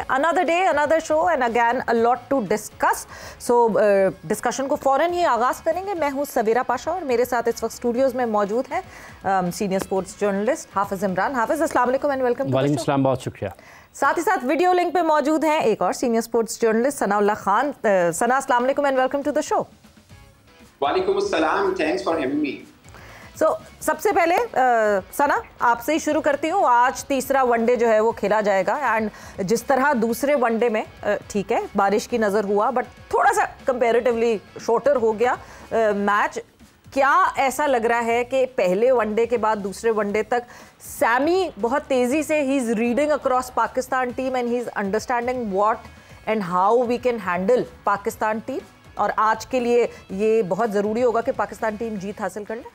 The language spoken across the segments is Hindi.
Another day, another show and again a lot to discuss. So discussion को फ़ौरन ही आगाज़ करेंगे। मैं हूँ सवेरा पाशा और मेरे साथ इस वक्त स्टूडियोज़ में मौजूद है सीनियर स्पोर्ट्स जर्नलिस्ट हाफिज़ इमरान। हाफिज़ अस्सलाम वालेकुम एंड वेलकम। वालेकुम सलाम, बहुत शुक्रिया। साथ ही साथ वीडियो लिंक पे मौजूद हैं एक और senior sports journalist Sanaullah Khan. Sana, अस्सलाम वालेकुम and welcome to the show. वालेकुम अस्सलाम, थैंक्स फॉर हैविंग मी। सबसे पहले सना आपसे ही शुरू करती हूँ। आज तीसरा वनडे जो है वो खेला जाएगा एंड जिस तरह दूसरे वनडे में ठीक है बारिश की नज़र हुआ बट थोड़ा सा कंपैरेटिवली शॉर्टर हो गया मैच। क्या ऐसा लग रहा है कि पहले वनडे के बाद दूसरे वनडे तक सैमी बहुत तेज़ी से ही is reading across Pakistan team and he is understanding what and how we can handle Pakistan team, और आज के लिए ये बहुत ज़रूरी होगा कि पाकिस्तान टीम जीत हासिल कर ले?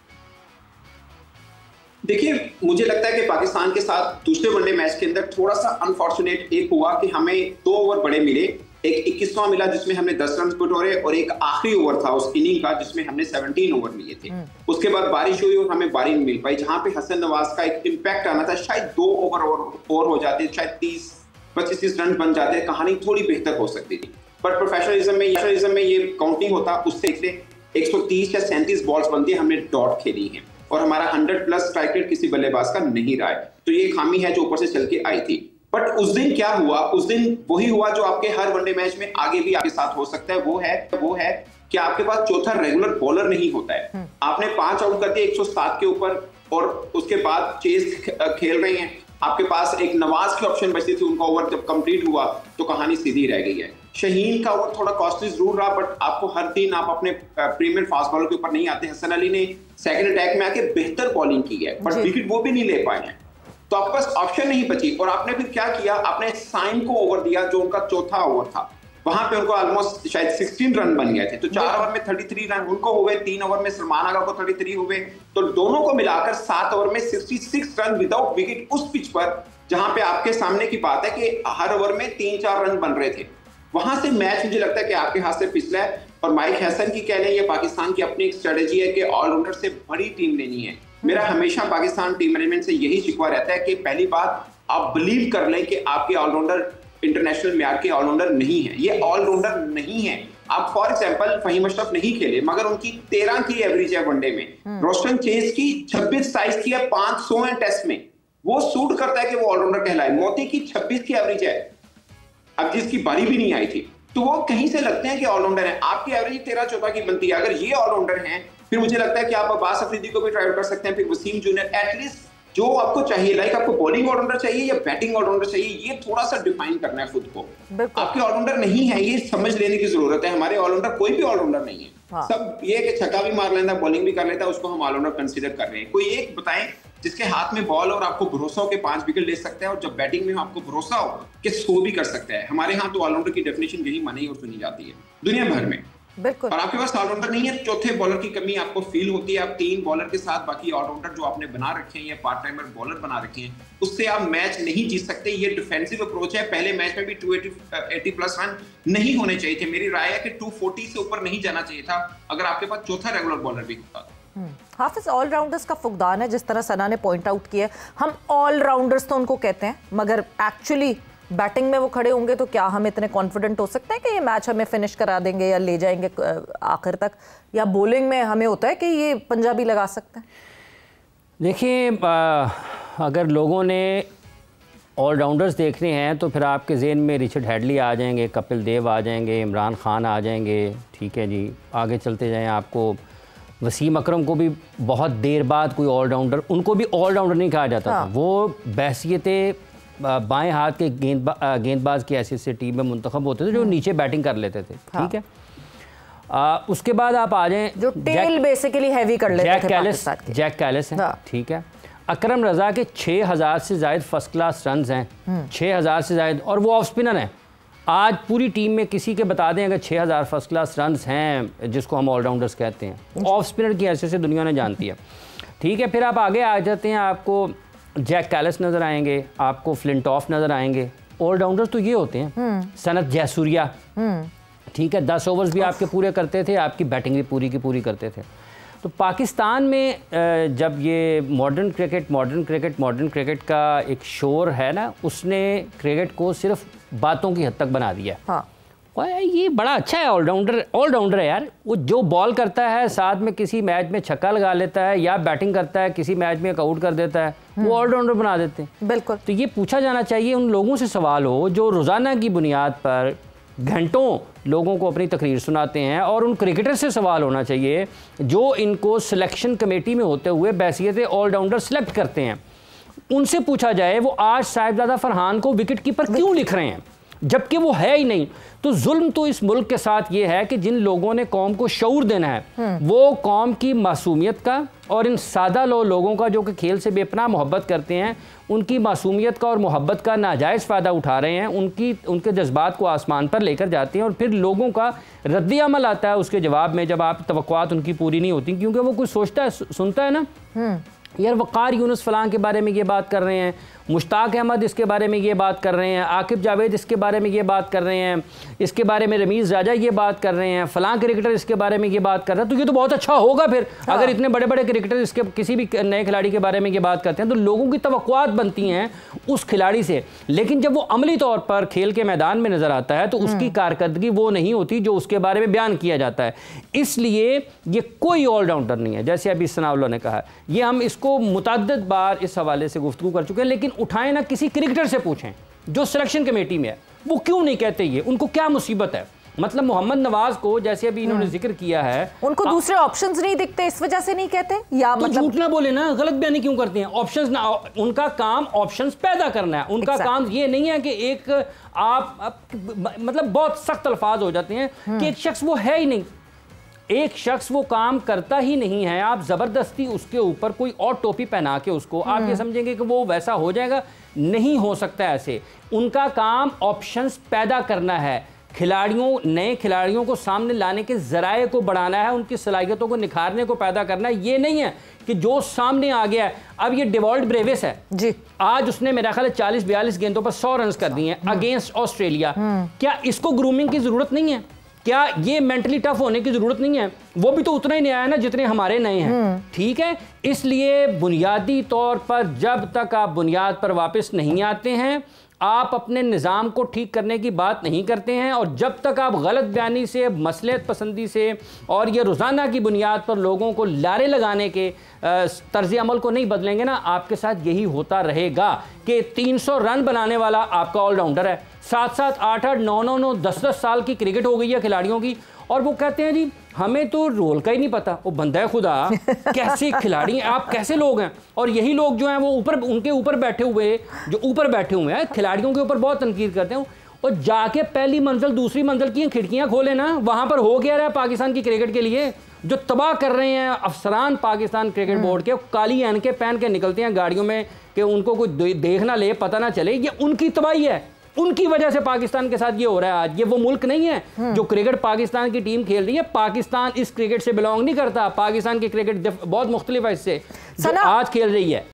देखिए, मुझे लगता है कि पाकिस्तान के साथ दूसरे वनडे मैच के अंदर थोड़ा सा अनफॉर्चुनेट एक हुआ कि हमें 2 ओवर बड़े मिले। एक 21वां मिला जिसमें हमने 10 रन बटोरे और एक आखिरी ओवर था उस इनिंग का जिसमें हमने 17 ओवर लिए थे। उसके बाद बारिश हुई और हमें बारी नहीं मिल पाई, जहां पे हसन नवाज का एक इम्पैक्ट आना था। शायद 2 ओवर और हो जाते, शायद 30-25 रन बन जाते, कहानी थोड़ी बेहतर हो सकती थी। बट प्रोफेशनलिज्म में ये काउंट नहीं होता। उससे 130 या 37 बॉल्स बनती है, हमने डॉट खेली है और हमारा 100+ स्ट्राइक रेट किसी बल्लेबाज का नहीं रहा है। तो ये खामी है जो ऊपर से चल के आई थी। बट उस दिन क्या हुआ, उस दिन वही हुआ जो आपके हर वनडे मैच में आगे भी आपके साथ हो सकता है। वो है कि आपके पास चौथा रेगुलर बॉलर नहीं होता है। आपने 5 आउट कर दिए 107 के ऊपर और उसके बाद चेस खेल रहे हैं। आपके पास एक नवाज की ऑप्शन बची थी, उनका ओवर जब कंप्लीट हुआ तो कहानी सीधी रह गई है। शहीन का ओवर थोड़ा कॉस्टली जरूर रहा, बट आपको हर दिन आप अपने प्रीमियर फास्ट बॉलर के ऊपर नहीं आते। हसन अली ने सेकंड अटैक में आके बेहतर बॉलिंग की है बट विकेट वो भी नहीं ले पाए हैं, तो आपके पास ऑप्शन नहीं बची। और आपने फिर क्या किया, आपने साइन को ओवर दिया जो उनका चौथा ओवर था। वहां पे उनको ऑलमोस्ट शायद 16 रन बन गए थे, तो 4 ओवर में 33 रन उनको हुए, 3 ओवर में सलमान आगा को 33 हुए, तो दोनों को मिलाकर 7 ओवर में 66 रन विदाउट विकेट उस पिच पर, जहां पे आपके सामने की बात है कि हर ओवर में 3-4 रन बन रहे थे। वहां से मैच मुझे लगता है कि आपके हाथ से फिसला है। और माइक हैसन की कह लें, ये पाकिस्तान की अपनी एक स्ट्रेटेजी है कि ऑलराउंडर से बड़ी टीम लेनी है। मेरा हमेशा पाकिस्तान टीम मैनेजमेंट से यही शिकवा रहता है कि पहली बात आप बिलीव कर लें कि आपके ऑलराउंडर इंटरनेशनल म्यार के ऑलराउंडर नहीं है। ये ऑलराउंडर नहीं है। आप फॉर एग्जांपल फहीम अशरफ नहीं खेले मगर उनकी 13 की एवरेज है वनडे में। रोस्टन चेज की 26 की है, 500 है टेस्ट में, वो सूट करता है कि वो ऑलराउंडर कहलाए। मोती की 26 की एवरेज है, अब जिसकी बारी भी नहीं आई थी, तो वो कहीं से लगते हैं कि ऑलराउंडर है। आपकी एवरेज 13-14 की बनती है। अगर ये ऑलराउंडर हैं फिर मुझे लगता है कि आप अब्बास अफरीदी को भी ट्राई कर सकते हैं, फिर वसीम जूनियर, एटलीस्ट जो आपको चाहिए। लाइक आपको बॉलिंग ऑलराउंडर चाहिए या बैटिंग ऑलराउंडर चाहिए, ये थोड़ा सा डिफाइन करना है खुद को। आपके ऑलराउंडर नहीं है, ये समझ लेने की जरूरत है। हमारे ऑलराउंडर कोई भी ऑलराउंडर नहीं है। सब ये कि छक्का भी मार लेता है, बॉलिंग भी कर लेता है, उसको हम ऑलराउंडर कंसीडर कर रहे हैं। कोई एक बताएं जिसके हाथ में बॉल और आपको भरोसा हो कि 5 विकेट ले सकता है, और जब बैटिंग में आपको भरोसा हो कि 100 भी कर सकता है। हमारे यहाँ तो ऑलराउंडर की डेफिनेशन यही मानी और सुनी जाती है दुनिया भर में। बिल्कुल। और आपके पास ऑलराउंडर नहीं है, चौथे बॉलर की कमी आपको फील होती है। आप 3 बॉलर के साथ बाकी ऑलराउंडर जो आपने बना रखे हैं या पार्ट टाइमर बॉलर बना रखे हैं, उससे आप मैच नहीं जीत सकते। ये डिफेंसिव अप्रोच है। पहले मैच में भी 280+ रन नहीं होने चाहिए थे। मेरी राय है कि 240 से ऊपर नहीं जाना चाहिए था अगर आपके पास चौथा रेगुलर बॉलर भी होता। हाफिज, ऑलराउंडर्स का फुकदान है, जिस तरह सना ने पॉइंट आउट किया। हम ऑलराउंडर्स तो उनको कहते हैं मगर एक्चुअली बैटिंग में वो खड़े होंगे तो क्या हम इतने कॉन्फिडेंट हो सकते हैं कि ये मैच हमें फिनिश करा देंगे या ले जाएंगे आखिर तक, या बॉलिंग में हमें होता है कि ये पंजाबी लगा सकते हैं? देखिए, अगर लोगों ने ऑलराउंडर्स देखने हैं तो फिर आपके ज़हन में रिचर्ड हेडली आ जाएंगे, कपिल देव आ जाएंगे, इमरान खान आ जाएंगे, ठीक है जी। आगे चलते जाएँ, आपको वसीम अकरम को भी बहुत देर बाद कोई ऑलराउंडर, उनको भी ऑलराउंडर नहीं कहा जाता था। वो बहसियत बाएं हाथ के गेंदबाज की हैसियत से टीम में मुंतखब होते थे जो नीचे बैटिंग कर लेते थे, ठीक है। उसके बाद आप आ जाएं जो टेल बेसिकली हैवी कर लेते थे, जैक कैलिस हैं, ठीक है। अकरम रजा के 6000 से ज़ायद फर्स्ट क्लास रन्स हैं, 6000 से ज़ायद, और वो ऑफ स्पिनर हैं। आज पूरी टीम में किसी के बता दें अगर 6000 फर्स्ट क्लास रन्स हैं, जिसको हम ऑलराउंडर्स कहते हैं, ऑफ स्पिनर की हैसियत से दुनिया ने जानती है, ठीक है। फिर आप आगे आ जाते हैं, आपको जैक कैलिस नज़र आएंगे, आपको फ्लिंटॉफ नज़र आएंगे। ऑलराउंडर्स तो ये होते हैं। सनत जयसूर्या, ठीक है, 10 ओवर्स भी आपके पूरे करते थे, आपकी बैटिंग भी पूरी की पूरी करते थे। तो पाकिस्तान में जब ये मॉडर्न क्रिकेट का एक शोर है ना, उसने क्रिकेट को सिर्फ बातों की हद तक बना दिया। हाँ। ये बड़ा अच्छा है, ऑलराउंडर है यार। वो जो बॉल करता है, साथ में किसी मैच में छक्का लगा लेता है, या बैटिंग करता है, किसी मैच में एक आउट कर देता है, वो ऑलराउंडर बना देते हैं। बिल्कुल। तो ये पूछा जाना चाहिए, उन लोगों से सवाल हो जो रोज़ाना की बुनियाद पर घंटों लोगों को अपनी तकरीर सुनाते हैं, और उन क्रिकेटर से सवाल होना चाहिए जो इनको सिलेक्शन कमेटी में होते हुए बैसियत ऑलराउंडर सेलेक्ट करते हैं। उनसे पूछा जाए वो आज साहिबजादा फरहान को विकेट कीपर क्यों लिख रहे हैं, जबकि वो है ही नहीं। तो जुल्म तो इस मुल्क के साथ ये है कि जिन लोगों ने कौम को शऊर देना है, वो कौम की मासूमियत का और इन सादा लोगों का जो कि खेल से बेपनाह मोहब्बत करते हैं, उनकी मासूमियत का और मोहब्बत का नाजायज़ फ़ायदा उठा रहे हैं। उनके जज्बात को आसमान पर लेकर जाते हैं, और फिर लोगों का रद्दी अमल आता है उसके जवाब में, जब आप तवक्कुआत उनकी पूरी नहीं होती, क्योंकि वो कुछ सोचता है, सुनता है ना। यार वक़ार यूनुस फ़लाँ के बारे में ये बात कर रहे हैं, मुश्ताक अहमद इसके बारे में ये बात कर रहे हैं, आकिब जावेद इसके बारे में ये बात कर रहे हैं, इसके बारे में रमीज़ राजा ये बात कर रहे हैं, फ़लाँ क्रिकेटर इसके बारे में ये बात कर रहे हैं। तो ये तो बहुत अच्छा होगा फिर। हाँ। अगर इतने बड़े बड़े क्रिकेटर इसके किसी भी नए खिलाड़ी के बारे में ये बात करते हैं, तो लोगों की तवक्कुआत बनती हैं उस खिलाड़ी से। लेकिन जब वो अमली तौर पर खेल के मैदान में नज़र आता है, तो उसकी कारकर्दगी वो नहीं होती जो उसके बारे में बयान किया जाता है। इसलिए ये कोई ऑलराउंडर नहीं है, जैसे अभी सनाउल्लाह ने कहा। ये हम इसको मुतअद्दिद बार इस हवाले से गुफ्तगू कर चुके हैं, लेकिन उठाएं ना, किसी क्रिकेटर से पूछें जो सिलेक्शन कमेटी में है, वो क्यों नहीं कहते ये, उनको क्या मुसीबत है। मतलब मोहम्मद नवाज को जैसे अभी इन्होंने जिक्र किया है, उनको दूसरे ऑप्शंस नहीं दिखते, इस वजह से नहीं कहते, या तो मतलब झूठ ना बोले ना, गलत बयानी क्यों करते हैं। ऑप्शंस ना, उनका काम ऑप्शंस पैदा करना है। उनका काम ये नहीं है कि एक आप मतलब बहुत सख्त अल्फाज हो जाते हैं कि एक शख्स वो है ही नहीं, एक शख्स वो काम करता ही नहीं है, आप ज़बरदस्ती उसके ऊपर कोई और टोपी पहना के उसको आप ये समझेंगे कि वो वैसा हो जाएगा। नहीं हो सकता ऐसे। उनका काम ऑप्शंस पैदा करना है, नए खिलाड़ियों को सामने लाने के ज़राए को बढ़ाना है, उनकी सलाहियतों को निखारने को पैदा करना है। ये नहीं है कि जो सामने आ गया है। अब ये डेवॉल्ट ब्रेविस है जी, आज उसने मेरा ख्याल 40-42 गेंदों पर 100 रन कर दिए हैं अगेंस्ट ऑस्ट्रेलिया। क्या इसको ग्रूमिंग की ज़रूरत नहीं है? क्या ये मेंटली टफ होने की जरूरत नहीं है? वो भी तो उतना ही नया है ना जितने हमारे नए हैं। ठीक है, इसलिए बुनियादी तौर पर जब तक आप बुनियाद पर वापस नहीं आते हैं, आप अपने निज़ाम को ठीक करने की बात नहीं करते हैं, और जब तक आप गलत बयानी से, मसलहत पसंदी से और ये रोज़ाना की बुनियाद पर लोगों को लारे लगाने के तर्ज अमल को नहीं बदलेंगे ना, आपके साथ यही होता रहेगा कि 300 रन बनाने वाला आपका ऑलराउंडर है, 7-7, 8-8, 9-9, 10-10 साल की क्रिकेट हो गई है खिलाड़ियों की, और वो कहते हैं जी हमें तो रोल का ही नहीं पता। वो बंदा है खुदा, कैसे खिलाड़ी हैं आप, कैसे लोग हैं। और यही लोग जो हैं वो उनके ऊपर बैठे हुए हैं, खिलाड़ियों के ऊपर बहुत तनकीद करते हैं, और जाके पहली मंजिल दूसरी मंजिल की खिड़कियां खोले ना, वहां पर हो गया रहा है पाकिस्तान की क्रिकेट के लिए। जो तबाह कर रहे हैं अफसरान पाकिस्तान क्रिकेट बोर्ड के, काली ऐनकें पहन के निकलते हैं गाड़ियों में कि उनको कोई देख ना ले, पता ना चले, ये उनकी तबाही है। उनकी वजह से पाकिस्तान के साथ ये हो रहा है आज। ये वो मुल्क नहीं है जो क्रिकेट पाकिस्तान की टीम खेल रही है। पाकिस्तान इस क्रिकेट से बिलोंग नहीं करता। पाकिस्तान की क्रिकेट बहुत मुख्तलिफ है इससे जो आज खेल रही है।